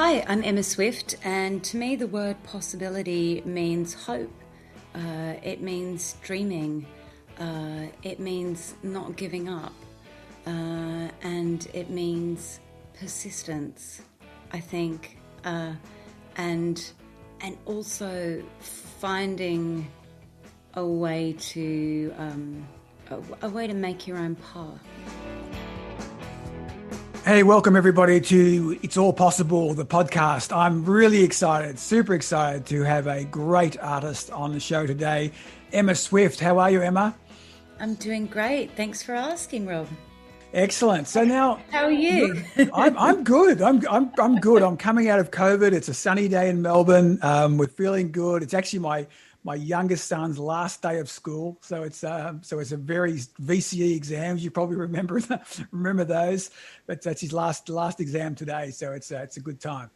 Hi, I'm Emma Swift, and to me, the word possibility means hope. It means dreaming. It means not giving up. And it means persistence, I think. And also finding a way to make your own path. Hey, welcome everybody to It's All Possible, the podcast. I'm really excited, super excited to have a great artist on the show today, Emma Swift. How are you, Emma? I'm doing great. Thanks for asking, Rob. Excellent. So now, how are you? I'm good. I'm good. I'm coming out of COVID. It's a sunny day in Melbourne. We're feeling good. It's actually my youngest son's last day of school, so it's a very VCE exams. You probably remember those, but that's his last exam today. So it's a good time.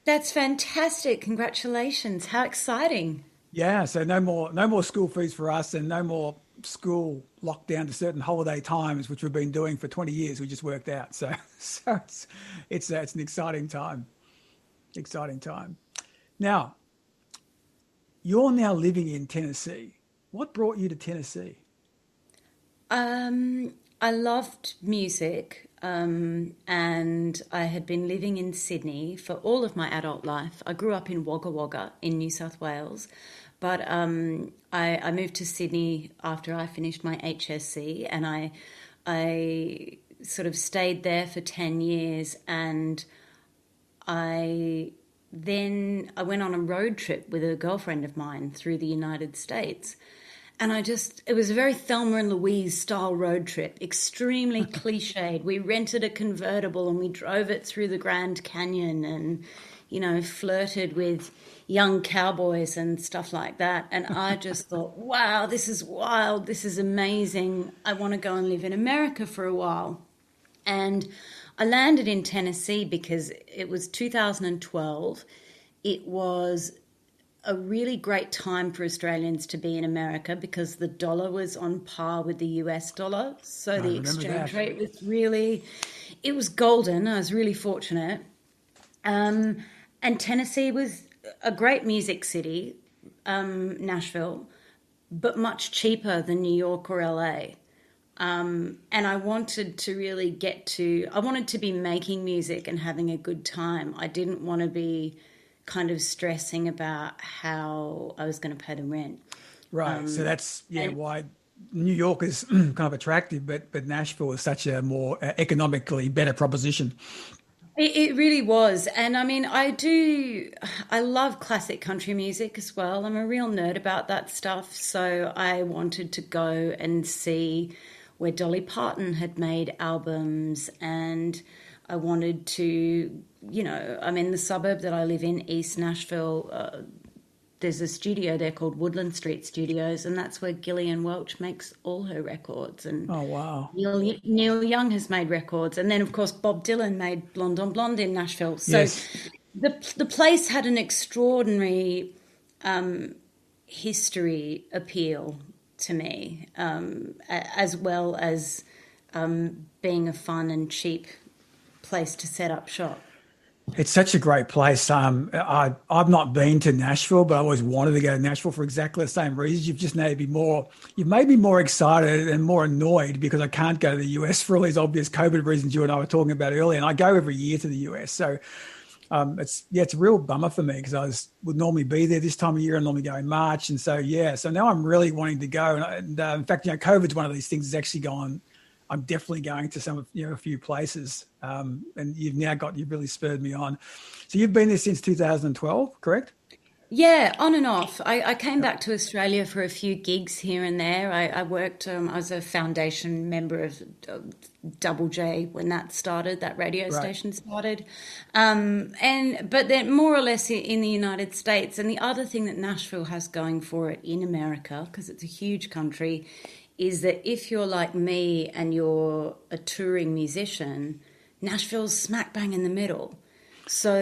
That's fantastic. Congratulations. How exciting. Yeah. So no more school fees for us, and no more school locked down to certain holiday times, which we've been doing for 20 years. We just worked out. So it's an exciting time. Exciting time. Now, you're now living in Tennessee. What brought you to Tennessee? I loved music, and I had been living in Sydney for all of my adult life. I grew up in Wagga Wagga in New South Wales, but I moved to Sydney after I finished my HSC, and I sort of stayed there for 10 years, and I went on a road trip with a girlfriend of mine through the United States. And it was a very Thelma and Louise style road trip, extremely cliched. We rented a convertible and we drove it through the Grand Canyon and, flirted with young cowboys and stuff like that. And I just thought, wow, this is wild. This is amazing. I want to go and live in America for a while. And I landed in Tennessee because it was 2012. It was a really great time for Australians to be in America because the dollar was on par with the US dollar. So the exchange rate was it was golden. I was really fortunate. And Tennessee was a great music city, Nashville, but much cheaper than New York or LA. And I wanted to I wanted to be making music and having a good time. I didn't want to be kind of stressing about how I was going to pay the rent. Right. So that's why New York is kind of attractive, but Nashville is such a more economically better proposition. It really was. And I mean, I love classic country music as well. I'm a real nerd about that stuff. So I wanted to go and see where Dolly Parton had made albums, and I wanted to, the suburb that I live in, East Nashville, there's a studio there called Woodland Street Studios, and that's where Gillian Welch makes all her records. And oh, wow. Neil Young has made records. And then, of course, Bob Dylan made Blonde on Blonde in Nashville. So yes. The place had an extraordinary history appeal to me, as well as being a fun and cheap place to set up shop. It's such a great place. I've not been to Nashville, but I always wanted to go to Nashville for exactly the same reasons. You've made me more excited and more annoyed because I can't go to the US for all these obvious COVID reasons you and I were talking about earlier. And I go every year to the US. So it's a real bummer for me because would normally be there this time of year and normally go in March. And so now I'm really wanting to go. And in fact, COVID's one of these things that's actually gone. I'm definitely going to a few places, and you've really spurred me on. So you've been there since 2012, correct? Yeah, on and off. I came back to Australia for a few gigs here and there. I worked, I was a foundation member of Double J when that radio station started. But then more or less in the United States. And the other thing that Nashville has going for it in America, because it's a huge country, is that if you're like me and you're a touring musician, Nashville's smack bang in the middle. So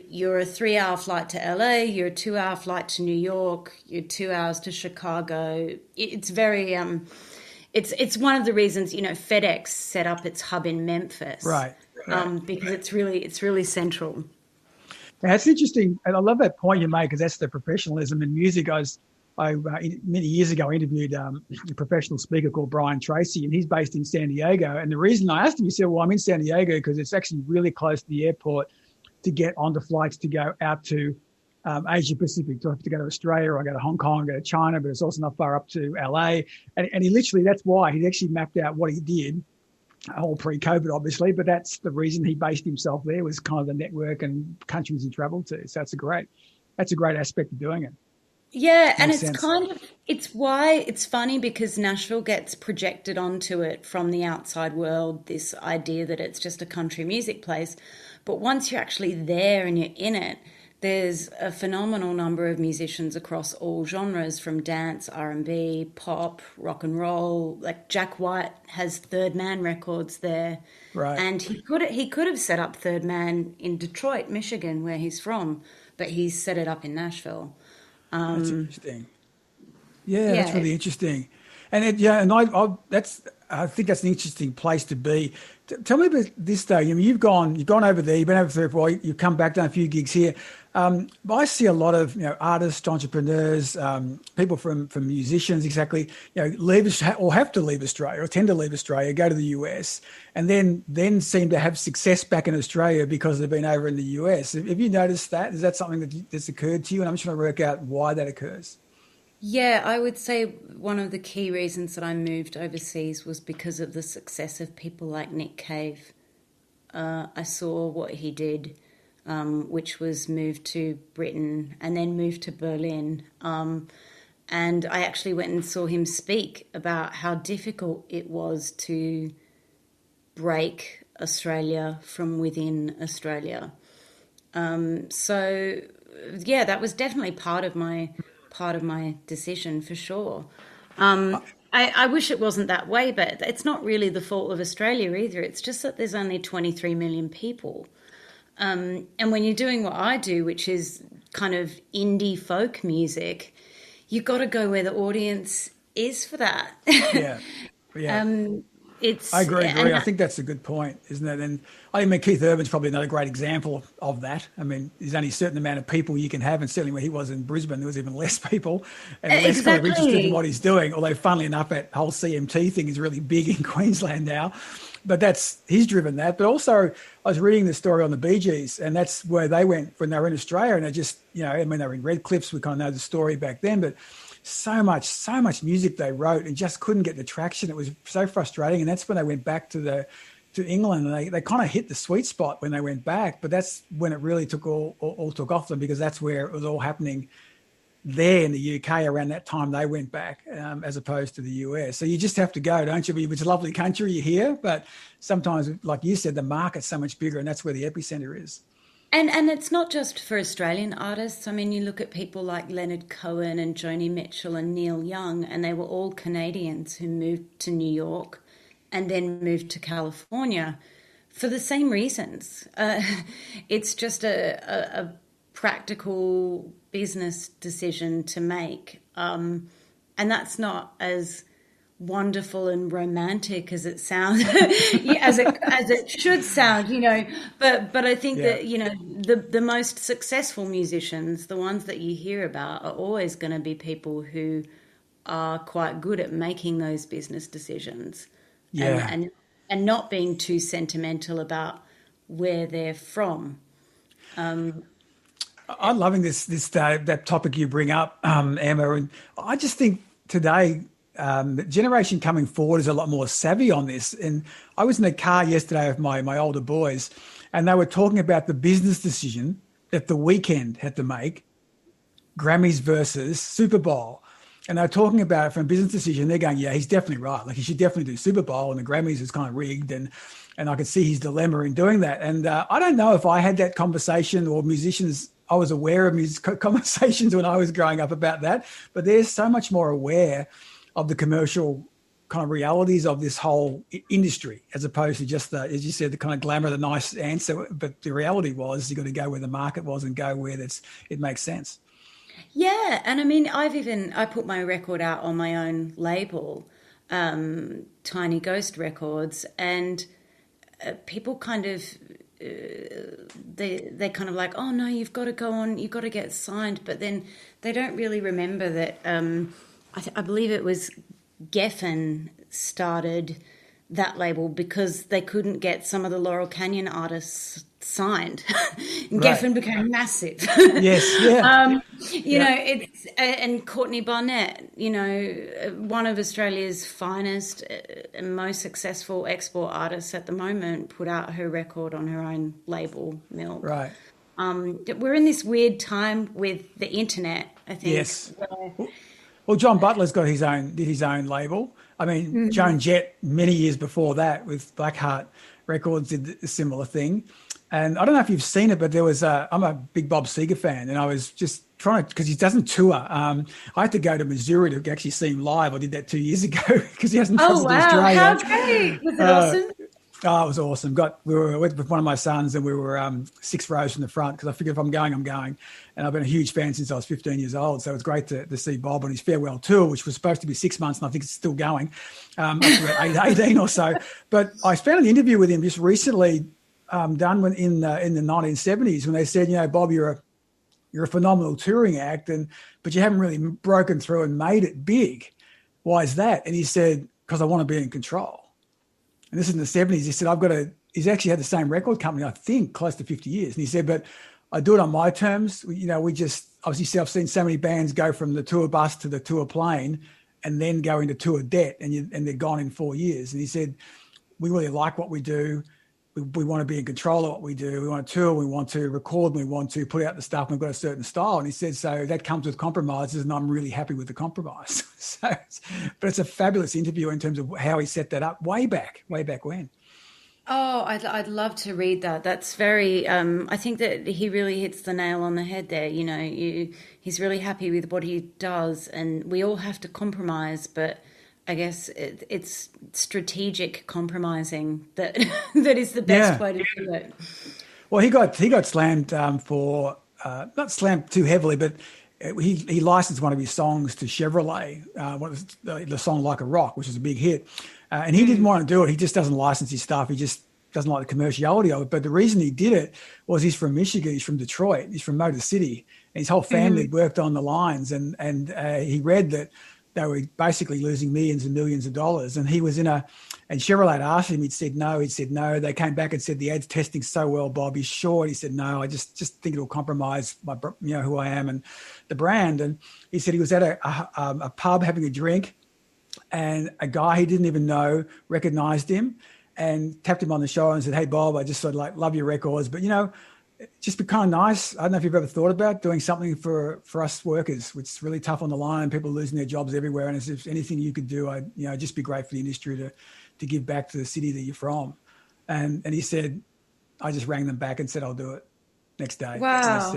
you're a 3-hour flight to LA, you're a 2-hour flight to New York, you're 2 hours to Chicago. It's very, it's one of the reasons, FedEx set up its hub in Memphis. Right. Because it's really central. That's interesting, and I love that point you make because that's the professionalism in music. Many years ago I interviewed a professional speaker called Brian Tracy, and he's based in San Diego. And the reason I asked him, he said, "Well, I'm in San Diego because it's actually really close to the airport to get onto flights to go out to Asia Pacific, to go to Australia or go to Hong Kong, go to China, but it's also not far up to LA." And he literally, that's why he actually mapped out what he did all pre-COVID, obviously, but that's the reason he based himself there was kind of the network and countries he traveled to. So that's a great aspect of doing it. Yeah, and Makes it's sense. kind of it's why it's funny because Nashville gets projected onto it from the outside world, this idea that it's just a country music place. But once you're actually there and you're in it, there's a phenomenal number of musicians across all genres, from dance, R&B, pop, rock and roll. Like Jack White has Third Man Records there, Right. and he could have set up Third Man in Detroit, Michigan, where he's from, but he's set it up in Nashville. That's interesting. Yeah, that's Yeah, really interesting. And I think that's an interesting place to be. Tell me about this though. You've gone over there. You've been over there for a while. You've come back, done a few gigs here. But I see a lot of artists, entrepreneurs, people from musicians, exactly. Leave or have to leave Australia or tend to leave Australia, go to the US, and then seem to have success back in Australia because they've been over in the US. Have you noticed that? Is that something that's occurred to you? And I'm trying to work out why that occurs. yeah, I would say one of the key reasons that I moved overseas was because of the success of people like Nick Cave. I saw what he did, which was move to Britain and then move to Berlin. And I actually went and saw him speak about how difficult it was to break Australia from within Australia. So yeah, that was definitely part of my decision for sure. I wish it wasn't that way, but it's not really the fault of Australia either. It's just that there's only 23 million people. And when you're doing what I do, which is kind of indie folk music, you've got to go where the audience is for that. Yeah, yeah. I It's agree. and I think that's a good point, isn't it? And I mean, Keith Urban's probably another great example of that. I mean, there's only a certain amount of people you can have, and certainly when he was in Brisbane, there was even less people and less kind of interested in what exactly. he's doing. Although, funnily enough, that whole CMT thing is really big in Queensland now. But he's driven that. But also, I was reading the story on the Bee Gees, and that's where they went when they were in Australia. And they just, I mean, they were in Red Cliffs. We kind of know the story back then, but so much music they wrote and just couldn't get the traction. It was so frustrating. And that's when they went back to England, and they kind of hit the sweet spot when they went back. But that's when it really all took off them, because that's where it was all happening there in the UK around that time they went back, as opposed to the US. So you just have to go, don't you? It's a lovely country, you hear, but sometimes, like you said, the market's so much bigger, and that's where the epicenter is. And it's not just for Australian artists. I mean, you look at people like Leonard Cohen and Joni Mitchell and Neil Young, and they were all Canadians who moved to New York and then moved to California for the same reasons. It's just a practical business decision to make. And that's not as wonderful and romantic as it sounds, yeah, as it should sound, but I think Yeah. that the most successful musicians, the ones that you hear about, are always going to be people who are quite good at making those business decisions, and Yeah. and and not being too sentimental about where they're from. I'm loving that topic you bring up, Emma, and I just think today the generation coming forward is a lot more savvy on this. And I was in the car yesterday with my older boys, and they were talking about the business decision that the weekend had to make, Grammys versus Super Bowl. And they're talking about it from a business decision. They're going, yeah, he's definitely right. Like, he should definitely do Super Bowl, and the Grammys is kind of rigged. And I could see his dilemma in doing that. And I don't know if I had that conversation, or musicians, I was aware of music conversations when I was growing up about that. But they're so much more aware of the commercial kind of realities of this whole industry, as opposed to just as you said, the kind of glamour, the nice answer. But the reality was, you got to go where the market was and go where it makes sense. Yeah, and I mean, I put my record out on my own label, Tiny Ghost Records, and people kind of they're kind of like, oh no, you've got to go on, you've got to get signed, but then they don't really remember that. I believe it was Geffen started that label because they couldn't get some of the Laurel Canyon artists signed. And Right. Geffen became massive. Yes. Yeah. You know, it's and Courtney Barnett, you know, one of Australia's finest and most successful export artists at the moment, put out her record on her own label, Milk. Right. We're in this weird time with the internet, I think. Yes. Where, Well, John Butler's got did his own label. I mean, Joan Jett many years before that with Blackheart Records did a similar thing. And I don't know if you've seen it, but I'm a big Bob Seger fan, and I was just trying to, because he doesn't tour. I had to go to Missouri to actually see him live. I did that 2 years ago because he hasn't oh travelled to wow, Australia. how great! Was it awesome? Oh, it was awesome. We were with one of my sons, and we were 6 rows from the front because I figured if I'm going, I'm going. And I've been a huge fan since I was 15 years old. So it was great to see Bob on his farewell tour, which was supposed to be 6 months, and I think it's still going, up to about 18 or so. But I found an interview with him just recently, done in the 1970s, when they said, you know, Bob, you're a phenomenal touring act, but you haven't really broken through and made it big. Why is that? And he said, because I want to be in control. And this is in the 70s. He said, he's actually had the same record company, I think, close to 50 years. And he said, but I do it on my terms. You know, we just, obviously, I've seen so many bands go from the tour bus to the tour plane and then go into tour debt, and they're gone in 4 years. And he said, we really like what we do. We want to be in control of what we do. We want to tour, we want to record, we want to put out the stuff, and we've got a certain style. And he said, so that comes with compromises, and I'm really happy with the compromise. But it's a fabulous interview in terms of how he set that up way back when. Oh, I'd love to read that. That's very. I think that he really hits the nail on the head there. You know, he's really happy with what he does, and we all have to compromise, but I guess it's strategic compromising that that is the best way to do it. Well, he got slammed for not slammed too heavily, but he licensed one of his songs to Chevrolet. What was the song "Like a Rock," which is a big hit, and he didn't want to do it. He just doesn't license his stuff. He just doesn't like the commerciality of it. But the reason he did it was he's from Michigan. He's from Detroit. He's from Motor City, and his whole family worked on the lines. And he read that they were basically losing millions and millions of dollars. And he was and Chevrolet asked him, he'd said no. They came back and said, the ad's testing so well, Bob. He's sure. He said, no, I just think it'll compromise my, who I am and the brand. And he said he was at a pub having a drink, and a guy he didn't even know recognized him and tapped him on the shoulder and said, hey, Bob, I just sort of like love your records, but just be kind of nice. I don't know if you've ever thought about doing something for us workers, which is really tough on the line, and people losing their jobs everywhere. And if anything you could do, I'd just be great for the industry to give back to the city that you're from. And he said, I just rang them back and said, I'll do it next day. Wow.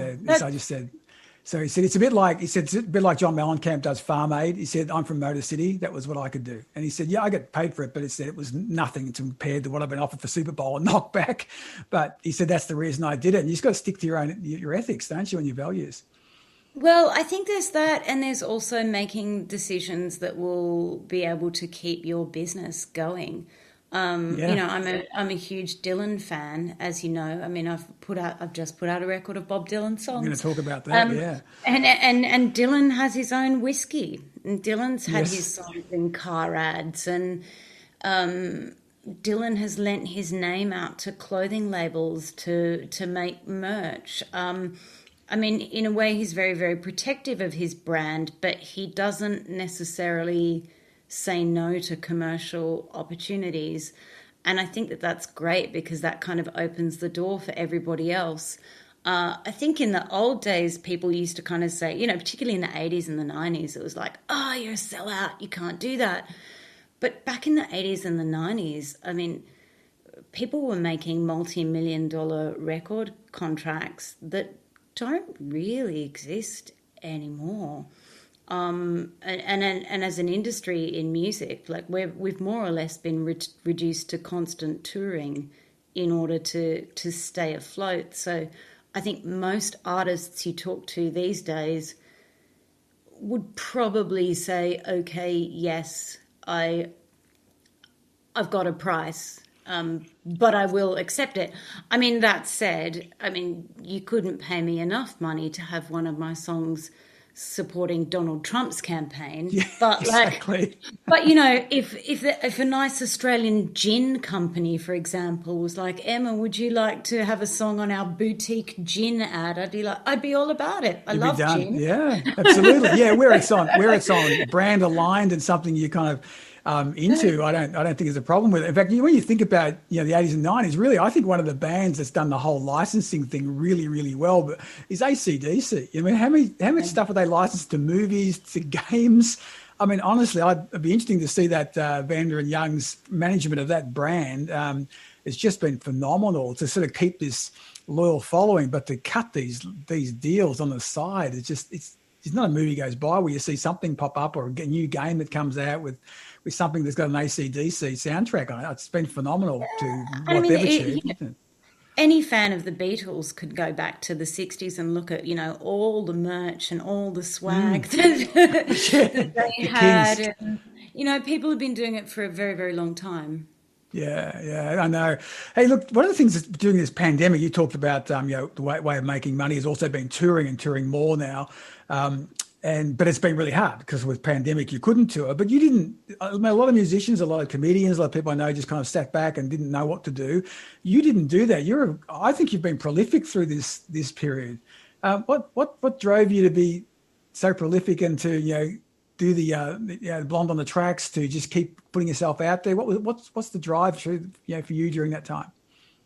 So he said, it's a bit like John Mellencamp does Farm Aid. He said, I'm from Motor City. That was what I could do. And he said, yeah, I get paid for it, but he said it was nothing compared to what I've been offered for Super Bowl and knockback. But he said, that's the reason I did it. And you just got to stick to your ethics, don't you, and your values. Well, I think there's that, and there's also making decisions that will be able to keep your business going. I'm a huge Dylan fan, as you know. I mean, I've just put out a record of Bob Dylan songs. I'm going to talk about that, yeah. And Dylan has his own whiskey. And Dylan's had his songs in car ads, and Dylan has lent his name out to clothing labels to make merch. I mean, in a way, he's very, very protective of his brand, but he doesn't necessarily say no to commercial opportunities. And I think that that's great because that kind of opens the door for everybody else. I think in the old days, people used to kind of say, particularly in the 80s and the 90s, it was like, oh, you're a sellout, you can't do that. But back in the 80s and the 90s, I mean, people were making multi-million-dollar record contracts that don't really exist anymore. And as an industry in music, like we've more or less been reduced to constant touring in order to stay afloat. So I think most artists you talk to these days would probably say, okay, yes, I've got a price but I will accept it. I mean, that said, I mean, you couldn't pay me enough money to have one of my songs supporting Donald Trump's campaign. Yeah, But like, exactly. but you know, if a nice Australian gin company, for example, was like, Emma, would you like to have a song on our boutique gin ad? I'd be all about it. I You'd be love done. gin. Yeah, absolutely. Yeah, where it's on brand aligned and something you kind of into, I don't think there's a problem with it. In fact, when you think about the 80s and 90s, really, I think one of the bands that's done the whole licensing thing really, really well, but is AC/DC. I mean, how much stuff are they licensed to movies, to games? I mean, honestly, it'd be interesting to see that Vander and Young's management of that brand. It's just been phenomenal to sort of keep this loyal following, but to cut these deals on the side, it's not a movie goes by where you see something pop up or a new game that comes out with something that's got an AC/DC soundtrack on it. It's been phenomenal to I what mean, they've achieved. any fan of the Beatles could go back to the 60s and look at, all the merch and all the swag that they The Kings. had. And, people have been doing it for a very, very long time. Yeah, I know. Hey, look, one of the things that's during this pandemic, you talked about, the way of making money has also been touring and touring more now. But it's been really hard because with pandemic, you couldn't tour, but you didn't, I mean, a lot of musicians, a lot of comedians, a lot of people I know just kind of sat back and didn't know what to do. You didn't do that. I think you've been prolific through this period. What drove you to be so prolific and to, do the Blonde on the Tracks, to just keep putting yourself out there? What's the drive through, for you during that time?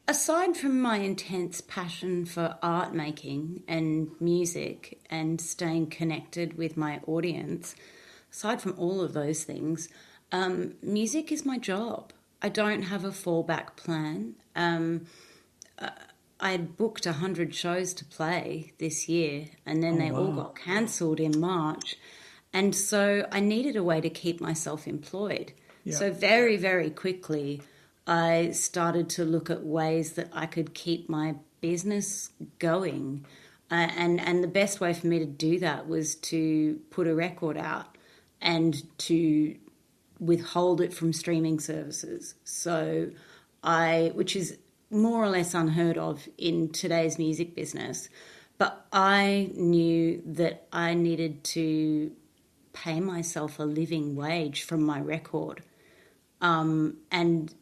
Aside from my intense passion for art making and music and staying connected with my audience, aside from all of those things, music is my job. I don't have a fallback plan. I had booked 100 shows to play this year, and then Oh, they all wow. got cancelled in March. And so I needed a way to keep myself employed. Yeah. So very, very quickly, I started to look at ways that I could keep my business going. And the best way for me to do that was to put a record out and to withhold it from streaming services. So which is more or less unheard of in today's music business. But I knew that I needed to pay myself a living wage from my record. And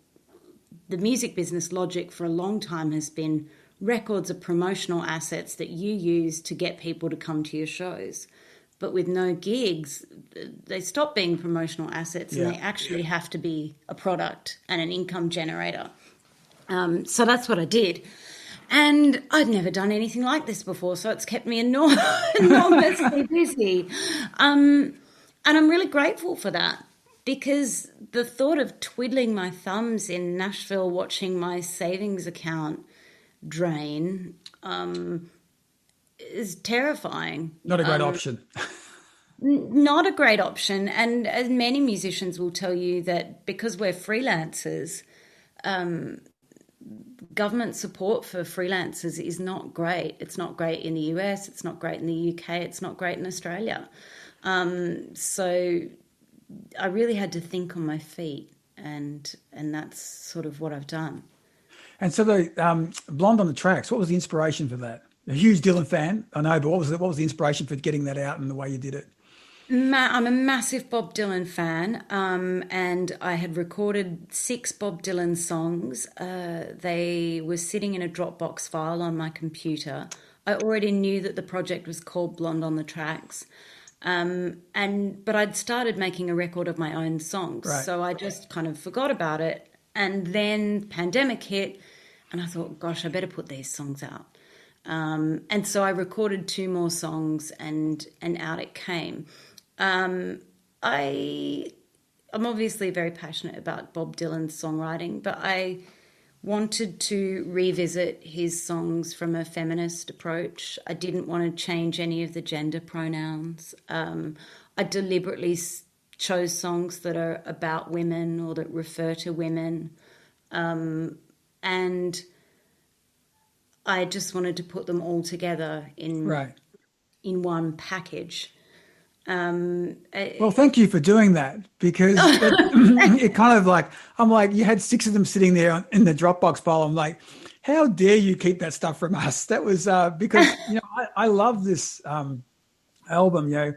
the music business logic for a long time has been records are promotional assets that you use to get people to come to your shows. But with no gigs, they stop being promotional assets and they actually have to be a product and an income generator. So that's what I did. And I'd never done anything like this before, so it's kept me enormously busy. And I'm really grateful for that, because the thought of twiddling my thumbs in Nashville watching my savings account drain is terrifying. Not a great option. Not a great option. And as many musicians will tell you, that because we're freelancers, government support for freelancers is not great. It's not great in the US, it's not great in the UK, it's not great in Australia. So I really had to think on my feet, and that's sort of what I've done. And so the Blonde on the Tracks, what was the inspiration for that? A huge Dylan fan, I know, but what was the inspiration for getting that out and the way you did it? I'm a massive Bob Dylan fan, and I had recorded 6 Bob Dylan songs. They were sitting in a Dropbox file on my computer. I already knew that the project was called Blonde on the Tracks, but I'd started making a record of my own songs, Right. so I just kind of forgot about it. And then pandemic hit, and I thought, gosh, I better put these songs out. And so I recorded 2 more songs, and out it came. I'm obviously very passionate about Bob Dylan's songwriting, but I wanted to revisit his songs from a feminist approach. I didn't want to change any of the gender pronouns. I deliberately chose songs that are about women or that refer to women. And I just wanted to put them all together Right. in one package. Well, thank you for doing that because it kind of like, I'm like, you had six of them sitting there in the Dropbox file. I'm like, how dare you keep that stuff from us? That was because, I love this album,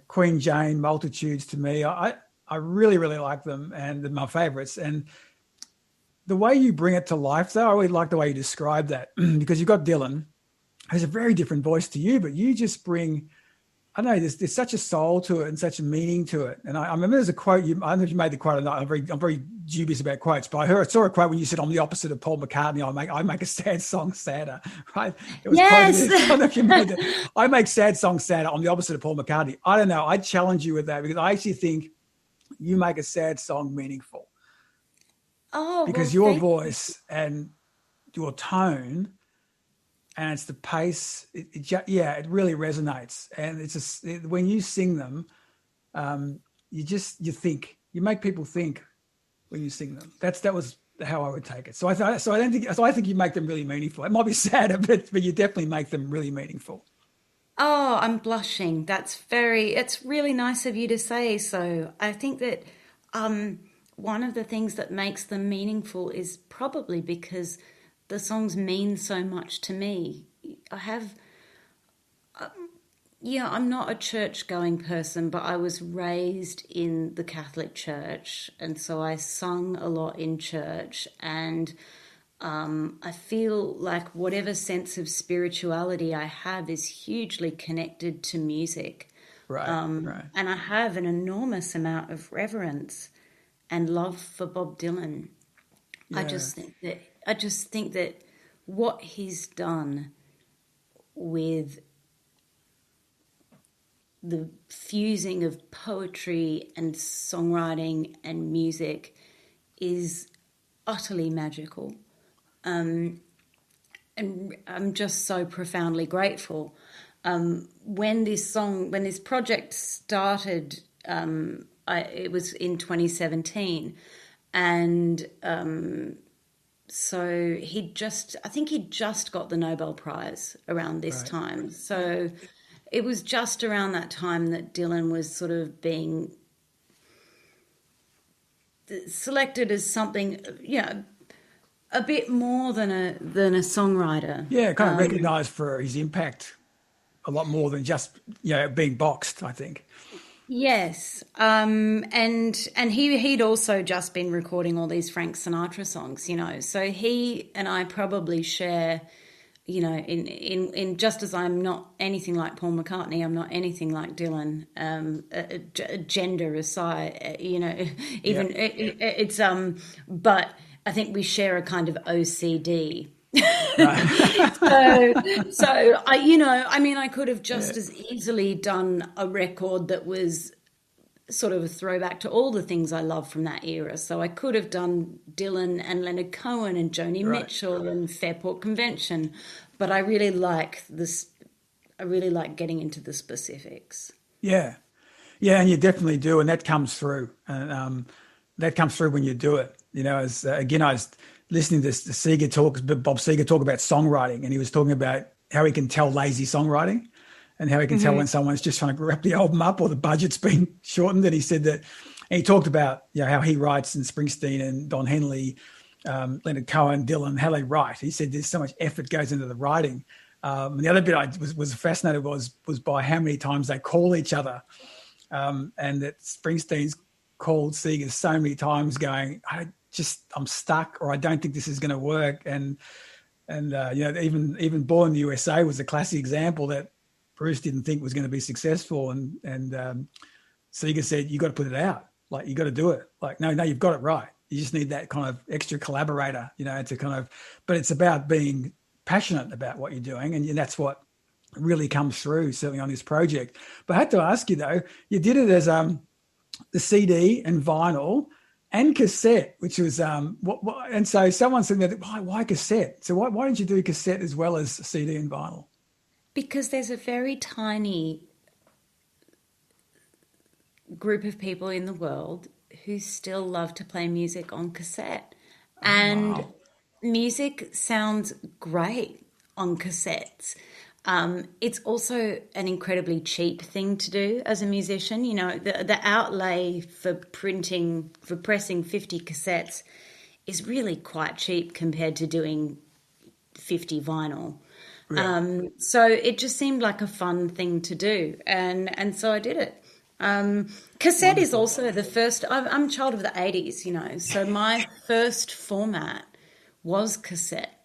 Queen Jane, Multitudes to me. I really, really like them and they're my favorites. And the way you bring it to life, though, I really like the way you describe that because you've got Dylan, who's a very different voice to you, but you just bring, I don't know, there's such a soul to it and such a meaning to it. And I remember there's a quote, I don't know if you made the quote or not. I'm very dubious about quotes, but I saw a quote when you said, I'm the opposite of Paul McCartney. I make a sad song sadder, right? It was Yes. quoted, I don't know if you made it. I make sad songs sadder. I'm the opposite of Paul McCartney. I don't know. I challenge you with that because I actually think you make a sad song meaningful Oh, well, because your voice and your tone and it's the pace. It really resonates. And it's just when you sing them, you think, you make people think when you sing them. That was how I would take it. So I think you make them really meaningful. It might be sad, but you definitely make them really meaningful. oh, I'm blushing. It's really nice of you to say so. I think that one of the things that makes them meaningful is probably because the songs mean so much to me. I have, yeah, I'm not a church going person, but I was raised in the Catholic Church, and so I sung a lot in church. And I feel like whatever sense of spirituality I have is hugely connected to music. Right, right. And I have an enormous amount of reverence and love for Bob Dylan. I Yeah, just think that I just think that what he's done with the fusing of poetry and songwriting and music is utterly magical. And I'm just so profoundly grateful. When this project started, it was in 2017, and so I think he'd just got the Nobel Prize around this right. time. So it was just around that time that Dylan was sort of being selected as something, a bit more than a songwriter. Yeah, kind of recognized for his impact a lot more than just, being boxed, I think. Yes, and he'd also just been recording all these Frank Sinatra songs, So he and I probably share, in just as I'm not anything like Paul McCartney, I'm not anything like Dylan. Gender aside, Yeah. even it's but I think we share a kind of OCD. Right. So I could have Yeah. just as easily done a record that was sort of a throwback to all the things I love from that era. So I could have done Dylan and Leonard Cohen and Joni Right. Mitchell and Fairport Convention, but I really like this. I really like getting into the specifics. Yeah. Yeah, and you definitely do, and that comes through, and that comes through when you do it. As again, I was listening to Bob Seger talk about songwriting, and he was talking about how he can tell lazy songwriting, and how he can tell when someone's just trying to wrap the album up or the budget's been shortened. And he said that, and he talked about how he writes and Springsteen and Don Henley, Leonard Cohen, Dylan, how they write. He said there's so much effort goes into the writing. And the other bit I was fascinated was by how many times they call each other. And that Springsteen's called Seeger so many times going, I'm stuck, or I don't think this is going to work. And even Born in the USA was a classic example that Bruce didn't think was going to be successful. And Seeger said, you got to put it out. Like, you got to do it. Like, no, you've got it right. You just need that kind of extra collaborator, to kind of, but it's about being passionate about what you're doing. And that's what really comes through, certainly on this project. But I had to ask you though, you did it as the CD and vinyl and cassette, which was and so someone said that why cassette? So why didn't you do cassette as well as CD and vinyl? Because there's a very tiny group of people in the world who still love to play music on cassette. Oh, And wow. music sounds great on cassettes. It's also an incredibly cheap thing to do as a musician. You know, the outlay for pressing 50 cassettes is really quite cheap compared to doing 50 vinyl. Yeah. So it just seemed like a fun thing to do, and so I did it. Cassette is Wonderful. also the first. I'm a child of the '80s, you know, so my first format was cassette.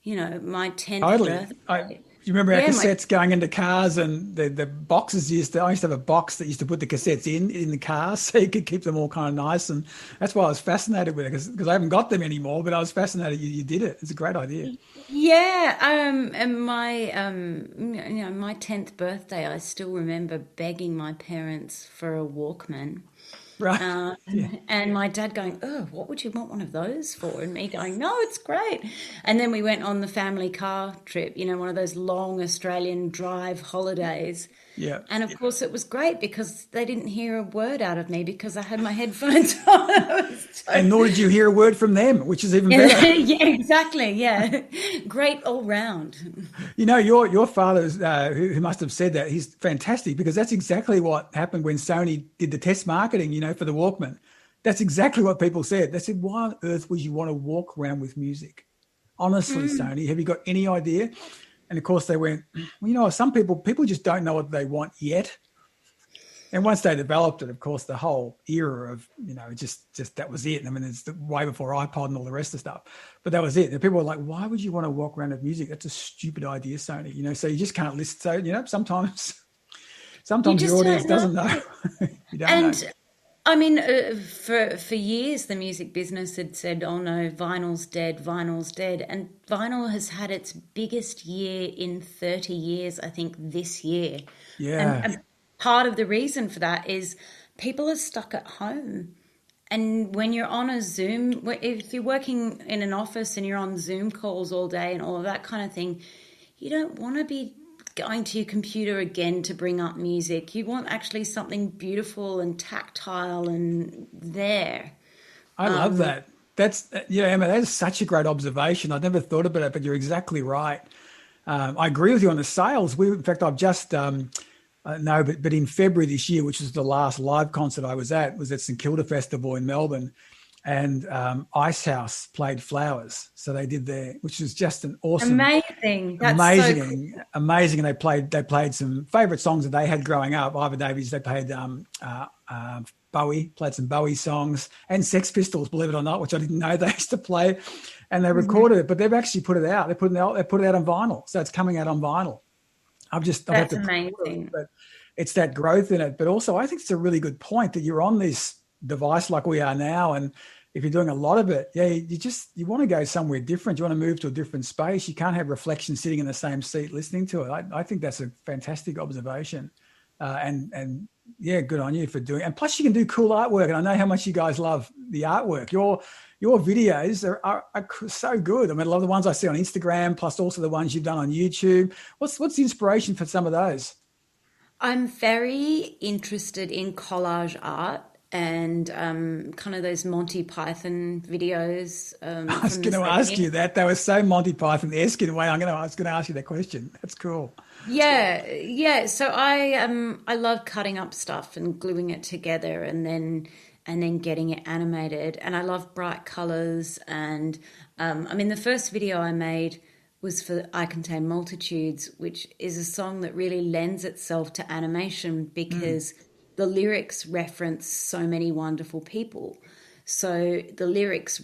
You know, my 10th Totally. birthday. You remember our Yeah, my cassettes going into cars and the boxes I used to have a box that used to put the cassettes in the car so you could keep them all kind of nice. And that's why I was fascinated with it because I haven't got them anymore, but I was fascinated you did it. It's a great idea. yeah, and my you know, my 10th birthday, I still remember begging my parents for a Walkman. Right. Uh, Yeah. and my dad going, "Oh, what would you want one of those for?" And me going, "No, it's great." And then we went on the family car trip, you know, one of those long Australian drive holidays. Yeah. And of course, it was great because they didn't hear a word out of me because I had my headphones on. It was And nor did you hear a word from them, which is even better. yeah, exactly. Yeah, great all round. You know, your father's who must have said that. He's fantastic because that's exactly what happened when Sony did the test marketing, you know, for the Walkman. That's exactly what people said. They said, "Why on earth would you want to walk around with music? Honestly, Sony, have you got any idea?" And of course, they went, "Well, you know, some people just don't know what they want yet." And once they developed it, of course, the whole era of, you know, just that was it. I mean, it's way before iPod and all the rest of stuff, but that was it. And people were like, "Why would you want to walk around with music? That's a stupid idea, Sony." You know, so you just can't listen. So, you know, You sometimes your just audience don't know. doesn't know. You don't know. And I mean, for years, the music business had said, "Oh no, vinyl's dead, vinyl's dead," and vinyl has had its biggest year in 30 years, I think, this year. Yeah, And part of the reason for that is people are stuck at home. And when you're on a Zoom, if you're working in an office and you're on Zoom calls all day and all of that kind of thing, you don't want to be going to your computer again to bring up music. You want actually something beautiful and tactile and there. I love that. That's yeah, Emma. That is such a great observation. I'd never thought about it, but you're exactly right. I agree with you on the sales. In fact, I've just no, but in February this year, which was the last live concert I was at St Kilda Festival in Melbourne, and Ice House played Flowers. So they did there, which was just an awesome, Amazing. That's so cool. amazing. And they played some favourite songs that they had growing up. Ivor Davies, they played Bowie, played some Bowie songs, and Sex Pistols, believe it or not, which I didn't know they used to play. And they recorded it, but they've actually put it out. They put it out on vinyl, so it's coming out on vinyl. I've had That's to pre-order it, amazing. but it's that growth in it. But also, I think it's a really good point that you're on this device like we are now, and if you're doing a lot of it, yeah, you want to go somewhere different. You want to move to a different space. You can't have reflection sitting in the same seat listening to it. I think that's a fantastic observation, and yeah, good on you for doing. And plus, you can do cool artwork, and I know how much you guys love the artwork. Your videos are so good. I mean, I love the ones I see on Instagram, plus also the ones you've done on YouTube. What's the inspiration for some of those? I'm very interested in collage art and kind of those Monty Python videos I was from the going to ask 70s. you that. They were so Monty Python-esque in a way. I was going to ask you that question. That's cool. Yeah, yeah. So I love cutting up stuff and gluing it together and then getting it animated. And I love bright colors. And I mean, the first video I made was for I Contain Multitudes, which is a song that really lends itself to animation because the lyrics reference so many wonderful people. So the lyrics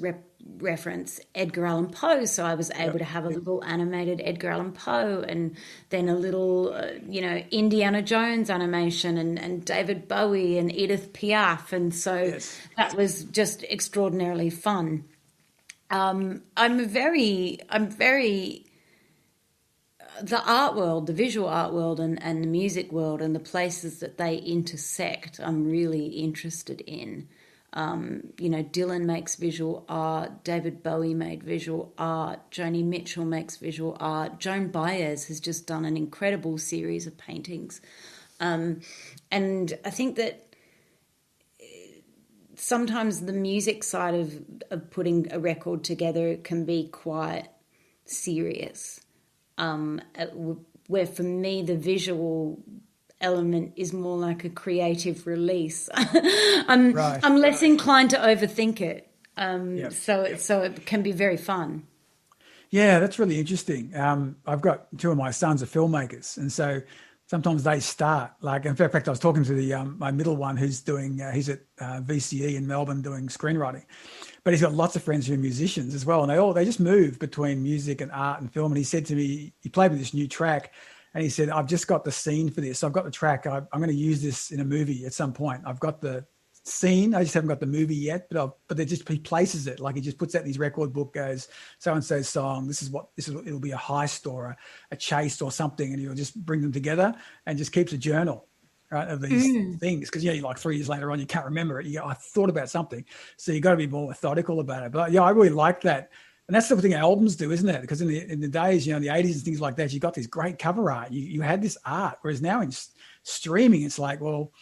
reference Edgar Allan Poe. So I was able Yep. to have a little animated Edgar Allan Poe and then a little, Indiana Jones animation and David Bowie and Edith Piaf. And so Yes. that was just extraordinarily fun. I'm very, the art world, the visual art world and the music world and the places that they intersect, I'm really interested in. Dylan makes visual art, David Bowie made visual art, Joni Mitchell makes visual art, Joan Baez has just done an incredible series of paintings. And I think that sometimes the music side of putting a record together can be quite serious. where for me the visual element is more like a creative release. Right. I'm less inclined to overthink it. Yep. So it can be very fun. Yeah, that's really interesting. I've got two of my sons are filmmakers, and so sometimes they start like. In fact, I was talking to the my middle one who's doing. He's at VCE in Melbourne doing screenwriting, but he's got lots of friends who are musicians as well, and they just move between music and art and film. And he said to me, he played me this new track, and he said, "I've just got the scene for this. I've got the track. I'm going to use this in a movie at some point. I've got the scene. I just haven't got the movie yet, but he places it like he just puts that in his record book. Goes so and so's song. This is it'll be a heist or a chase or something, and he'll just bring them together and just keeps a journal, right, of these things because like 3 years later on you can't remember it. You go, I thought about something, so you got to be more methodical about it. But yeah, I really like that. And that's the thing albums do, isn't it? Because in the days, in the 80s and things like that, you got this great cover art. You had this art, whereas now in streaming, it's like, well,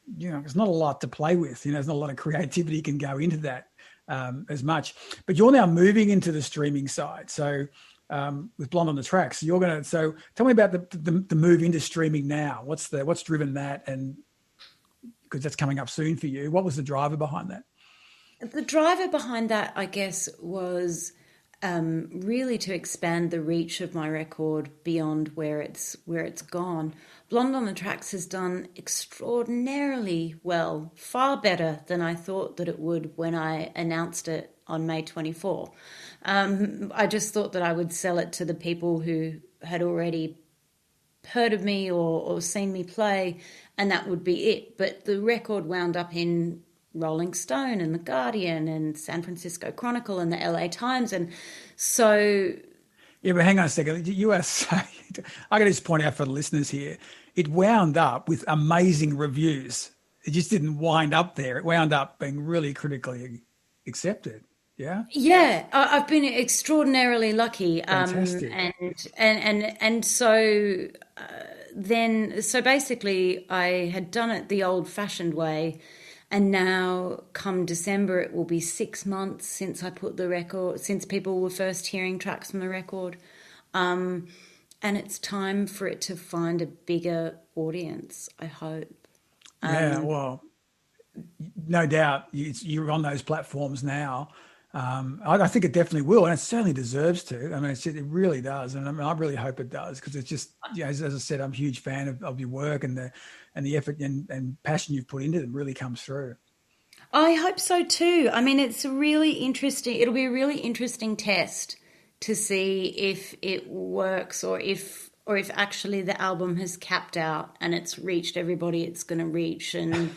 there's not a lot to play with. There's not a lot of creativity can go into that as much. But you're now moving into the streaming side. So with Blonde on the Tracks, so tell me about the move into streaming now. What's driven that? And because that's coming up soon for you, what was the driver behind that? The driver behind that, I guess, was really to expand the reach of my record beyond where it's gone. Blonde on the Tracks has done extraordinarily well, far better than I thought that it would when I announced it on May 24. I just thought that I would sell it to the people who had already heard of me or seen me play, and that would be it. But the record wound up in Rolling Stone and The Guardian and San Francisco Chronicle and the LA Times. And so... Yeah, but hang on a second. USA, I got to just point out for the listeners here, it wound up with amazing reviews. It just didn't wind up there. It wound up being really critically accepted. Yeah? Yeah, I've been extraordinarily lucky. Fantastic. And so so basically I had done it the old-fashioned way. And now, come December, it will be 6 months since I put the record, since people were first hearing tracks from the record. And it's time for it to find a bigger audience, I hope. Yeah, well, no doubt you're on those platforms now. I think it definitely will, and it certainly deserves to. I mean, it really does, and I really hope it does because it's just, as I said, I'm a huge fan of your work and the effort and passion you've put into it really comes through. I hope so too. I mean, it'll be a really interesting test to see if it works or if actually the album has capped out and it's reached everybody it's going to reach and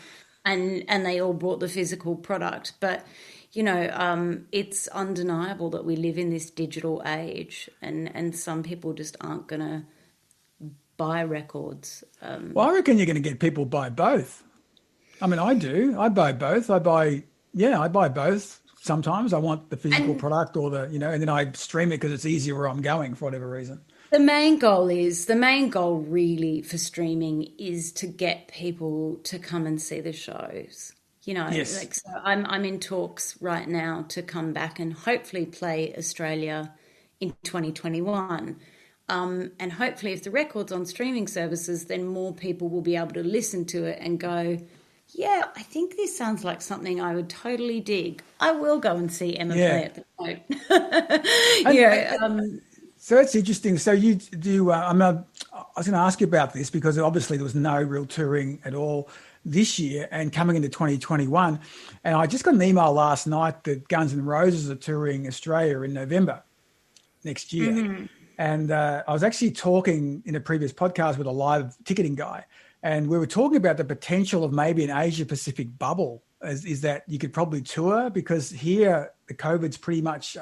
they all bought the physical product. But it's undeniable that we live in this digital age and some people just aren't going to buy records. Well, I reckon you're going to get people buy both. I mean, I do. I buy both. I buy both. Sometimes I want the physical product or and then I stream it because it's easier where I'm going for whatever reason. The main goal really for streaming is to get people to come and see the shows. Yes. So I'm in talks right now to come back and hopefully play Australia in 2021. And hopefully if the record's on streaming services, then more people will be able to listen to it and go, yeah, I think this sounds like something I would totally dig. I will go and see Emma play at the Moat. So that's interesting. So you do, I was going to ask you about this because obviously there was no real touring at all this year and coming into 2021. And I just got an email last night that Guns N' Roses are touring Australia in November next year. Mm-hmm. And I was actually talking in a previous podcast with a live ticketing guy, and we were talking about the potential of maybe an Asia Pacific bubble is that you could probably tour because here the COVID's pretty much,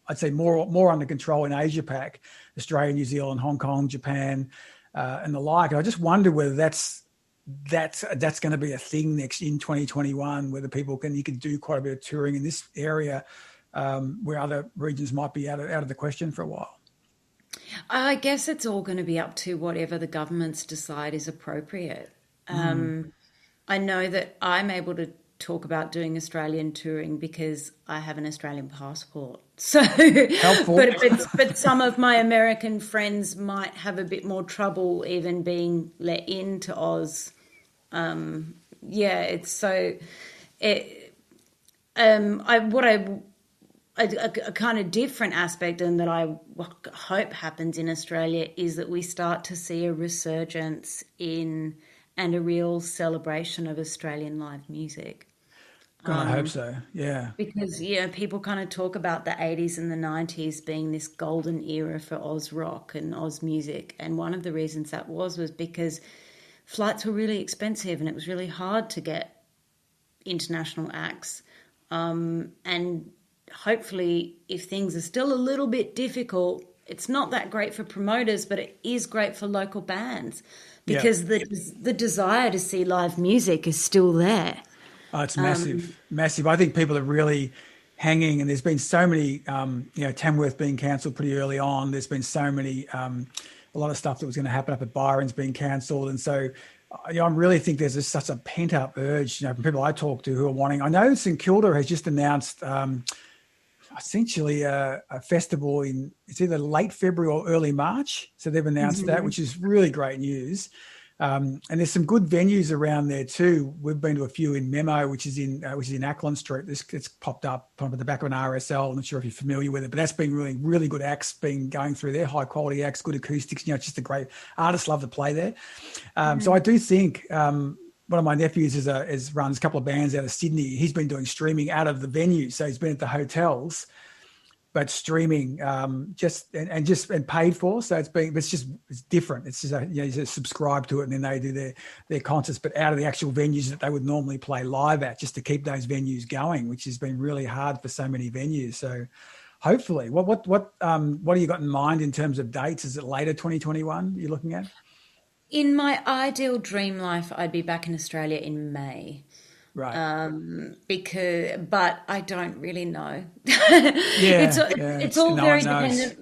I'd say more under control in Asia Pac, Australia, New Zealand, Hong Kong, Japan, and the like. And I just wonder whether that's going to be a thing next in 2021, whether you can do quite a bit of touring in this area where other regions might be out of the question for a while. I guess it's all going to be up to whatever the governments decide is appropriate. I know that I'm able to talk about doing Australian touring because I have an Australian passport. So, Helpful. but some of my American friends might have a bit more trouble even being let into Oz. Yeah, it's so. A kind of different aspect, and that I hope happens in Australia, is that we start to see a resurgence in and a real celebration of Australian live music. God, I hope so. Yeah. Because, people kind of talk about the 80s and the 90s being this golden era for Oz rock and Oz music. And one of the reasons that was because flights were really expensive and it was really hard to get international acts. And hopefully, if things are still a little bit difficult, it's not that great for promoters, but it is great for local bands because the desire to see live music is still there. Oh, it's massive, massive. I think people are really hanging, and there's been so many, Tamworth being cancelled pretty early on. There's been so many, a lot of stuff that was going to happen up at Byron's being cancelled. And so, I really think there's such a pent up urge, from people I talk to who are wanting. I know St Kilda has just announced essentially a festival it's either late February or early March. So they've announced that, which is really great news. And there's some good venues around there too. We've been to a few in Memo, which is in Ackland Street. It's popped up at the back of an RSL. I'm not sure if you're familiar with it, but that's been really, really good acts been going through there. High quality acts, good acoustics. It's just a great artists love to play there. So I do think one of my nephews runs a couple of bands out of Sydney. He's been doing streaming out of the venue, so he's been at the hotels, but streaming just paid for. So it's different. It's just you just subscribe to it and then they do their concerts, but out of the actual venues that they would normally play live at, just to keep those venues going, which has been really hard for so many venues. So hopefully, what do you got in mind in terms of dates? Is it later 2021 you're looking at? In my ideal dream life, I'd be back in Australia in May. Right. But I don't really know. Yeah, it's all very dependent.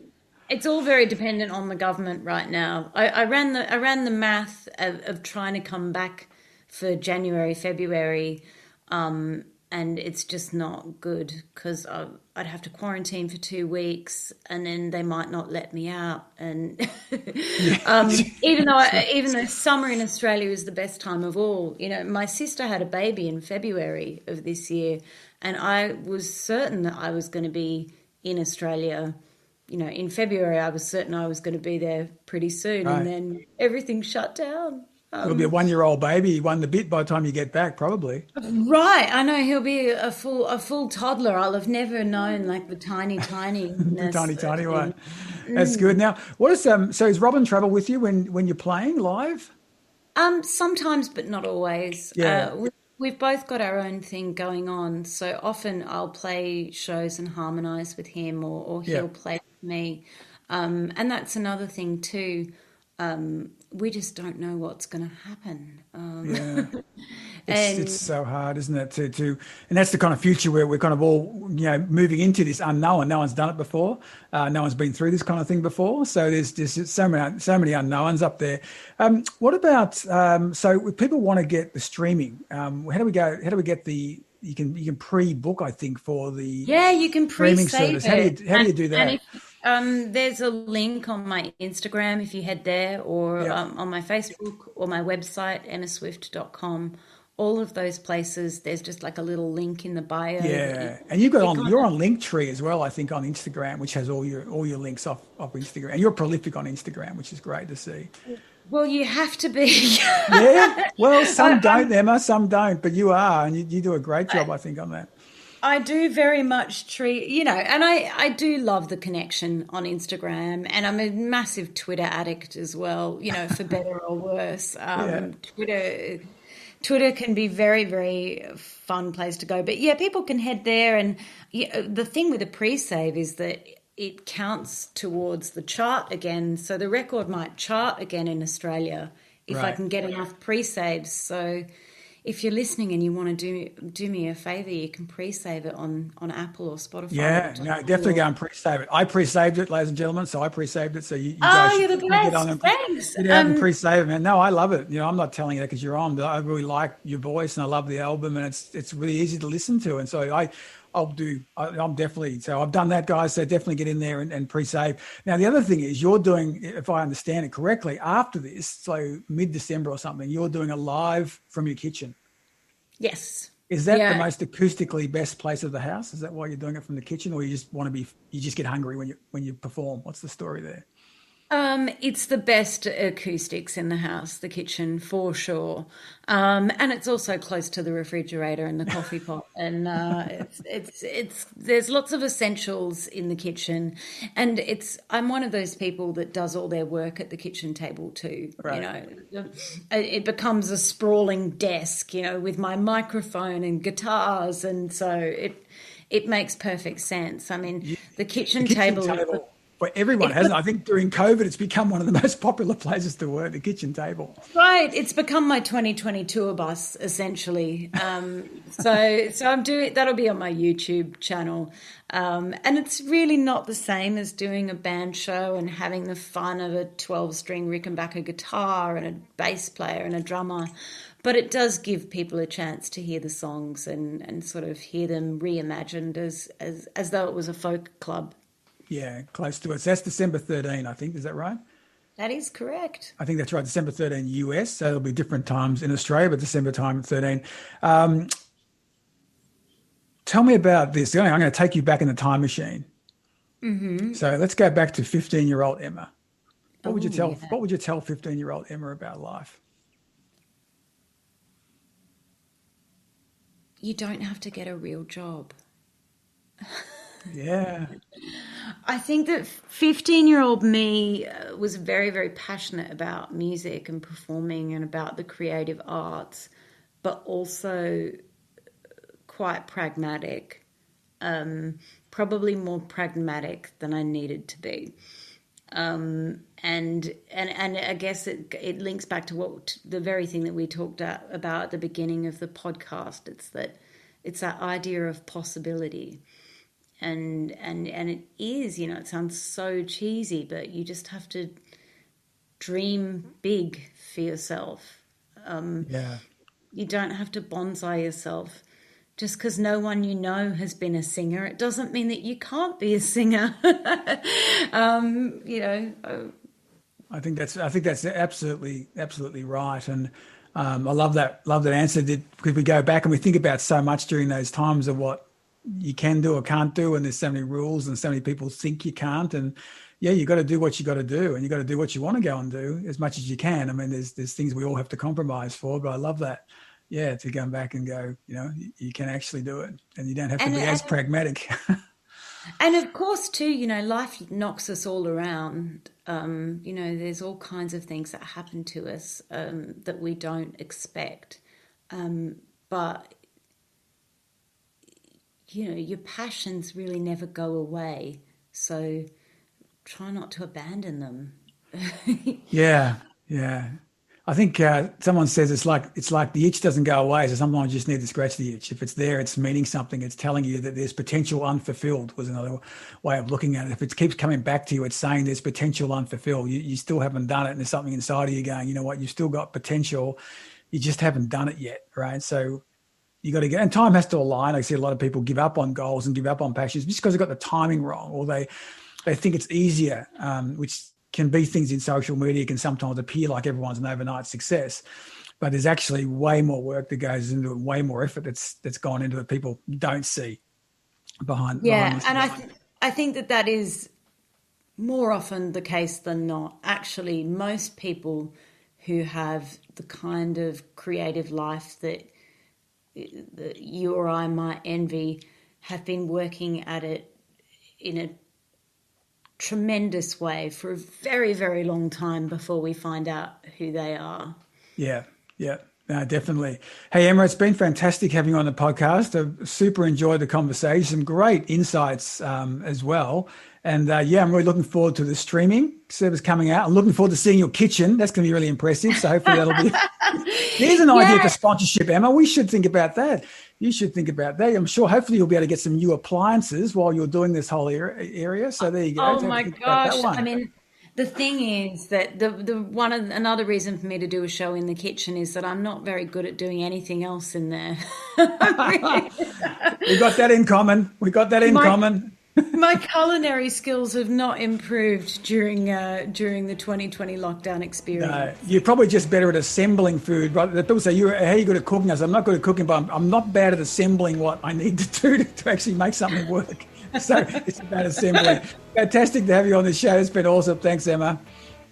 It's all very dependent on the government right now. I ran the math of trying to come back for January, February, and it's just not good because I'd have to quarantine for 2 weeks, and then they might not let me out. And even though summer in Australia is the best time of all, my sister had a baby in February of this year, and I was certain that I was going to be in Australia. In February, I was certain I was going to be there pretty soon, Right. and then everything shut down. It'll be a 1-year-old baby. He won the bit by the time you get back, probably. Right, I know he'll be a full toddler. I'll have never known like the tiny The tiny one. That's good. Now, what is so is Robin travel with you when you're playing live? Sometimes, but not always. Yeah. We've both got our own thing going on, so often I'll play shows and harmonise with him, or he'll play with me, and that's another thing too. We just don't know what's going to happen. Yeah. It's so hard, isn't it? To and that's the kind of future where we're kind of all moving into this unknown. No one's done it before. No one's been through this kind of thing before. So there's so many unknowns up there. What about so if people want to get the streaming? How do we go? How do we get the? You can pre-book, I think, for the you can streaming pre-save service. it. How do you do that? And if, there's a link on my Instagram if you head there, or on my Facebook or my website, emmaswift.com. All of those places, there's just like a little link in the bio. Yeah, and you're on Linktree as well, I think, on Instagram, which has all your links off Instagram, and you're prolific on Instagram, which is great to see. Well, you have to be. Yeah, well, some don't, Emma, some don't, but you are, and you do a great job, I think, on that. I do very much treat, and I do love the connection on Instagram, and I'm a massive Twitter addict as well, for better or worse. Twitter can be very, very fun place to go. But people can head there. And the thing with the pre-save is that it counts towards the chart again. So the record might chart again in Australia if I can get enough pre-saves. So if you're listening and you want to do me a favor, you can pre-save it on Apple or Spotify. Yeah, no, definitely go and pre-save it. I pre-saved it, ladies and gentlemen. So I pre-saved it. So you guys Oh, should you're the definitely get on best. and Thanks. get out and pre-save it, man. No, I love it. I'm not telling you that because you're on, but I really like your voice and I love the album, and it's really easy to listen to. And so I'm definitely, so I've done that, guys. So definitely get in there and pre-save. Now, the other thing is you're doing, if I understand it correctly, after this, so mid-December or something, you're doing a live from your kitchen. Yes. Is that the Yeah. most acoustically best place of the house? Is that why you're doing it from the kitchen, or you just get hungry when you perform? What's the story there? It's the best acoustics in the house, the kitchen for sure, and it's also close to the refrigerator and the coffee pot, and it's there's lots of essentials in the kitchen, and I'm one of those people that does all their work at the kitchen table too. Right. It becomes a sprawling desk, with my microphone and guitars, and so it makes perfect sense. I mean, the The kitchen kitchen table. table for everyone, hasn't it? I think during COVID, it's become one of the most popular places to work, the kitchen table. Right, it's become my 2020 tour bus essentially. So I'm doing that'll be on my YouTube channel, and it's really not the same as doing a band show and having the fun of a 12-string Rickenbacker guitar and a bass player and a drummer. But it does give people a chance to hear the songs and sort of hear them reimagined as though it was a folk club. Yeah, close to it. So that's December 13, I think. Is that right? That is correct. I think that's right. December 13 US. So it'll be different times in Australia, but December time 13. Um, Tell me about this. I'm going to take you back in the time machine. So let's go back to 15-year-old Emma. What would you Oh, tell yeah. what would you tell 15-year-old Emma about life? You don't have to get a real job. Yeah. I think that 15-year-old me was very, very passionate about music and performing and about the creative arts, but also quite pragmatic, probably more pragmatic than I needed to be. And I guess it links back to the very thing that we talked about at the beginning of the podcast. It's that idea of possibility. And it is, it sounds so cheesy, but you just have to dream big for yourself. Yeah. You don't have to bonsai yourself. Just because no one has been a singer, it doesn't mean that you can't be a singer. um, you know, uh, I think that's absolutely right, and I love that answer. Because we go back and we think about so much during those times of what you can do or can't do, and there's so many rules and so many people think you can't, and yeah, you got to do what you got to do, and you got to do what you want to go and do as much as you can. I mean, there's things we all have to compromise for, but I love that. Yeah, to come back and go, you can actually do it, and you don't have to and be as pragmatic. and of course too, life knocks us all around. There's all kinds of things that happen to us that we don't expect, but your passions really never go away. So try not to abandon them. Yeah, yeah. I think someone says it's like the itch doesn't go away, so sometimes you just need to scratch the itch. If it's there, it's meaning something. It's telling you that there's potential unfulfilled. Was another way of looking at it. If it keeps coming back to you, it's saying there's potential unfulfilled. You still haven't done it, and there's something inside of you going, you know what? You've still got potential. You just haven't done it yet, right? So you got to get, and time has to align. I see a lot of people give up on goals and give up on passions just because they got the timing wrong, or they think it's easier, which can be things in social media can sometimes appear like everyone's an overnight success, but there's actually way more work that goes into it, way more effort that's gone into it. People don't see behind Yeah, this. and I think that is more often the case than not. Actually, most people who have the kind of creative life that you or I might envy have been working at it in a tremendous way for a very, very long time before we find out who they are. Yeah, yeah. No, definitely. Hey, Emma, it's been fantastic having you on the podcast. I've super enjoyed the conversation, some great insights as well. And yeah, I'm really looking forward to the streaming service coming out. I'm looking forward to seeing your kitchen. That's going to be really impressive. So hopefully that'll be Here's an idea for sponsorship, Emma. We should think about that. You should think about that. I'm sure hopefully you'll be able to get some new appliances while you're doing this whole area. So there you go. Oh my gosh. I mean, the thing is that another reason for me to do a show in the kitchen is that I'm not very good at doing anything else in there. We got that in common. My culinary skills have not improved during the 2020 lockdown experience. No, you're probably just better at assembling food. Right? People say, how are you good at cooking? I say, I'm not good at cooking, but I'm not bad at assembling what I need to do to actually make something work. So it's about assembling. Fantastic to have you on the show. It's been awesome. Thanks, Emma.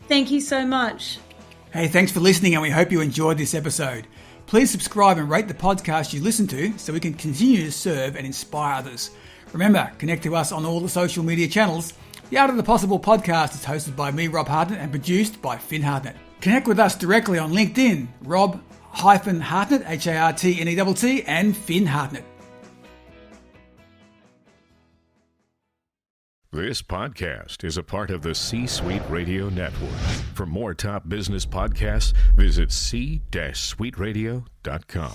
Thank you so much. Hey, thanks for listening, and we hope you enjoyed this episode. Please subscribe and rate the podcast you listen to so we can continue to serve and inspire others. Remember, connect to us on all the social media channels. The Art of the Possible podcast is hosted by me, Rob Hartnett, and produced by Finn Hartnett. Connect with us directly on LinkedIn, Rob-Hartnett, Hartnett, and Finn Hartnett. This podcast is a part of the C-Suite Radio Network. For more top business podcasts, visit c-suiteradio.com.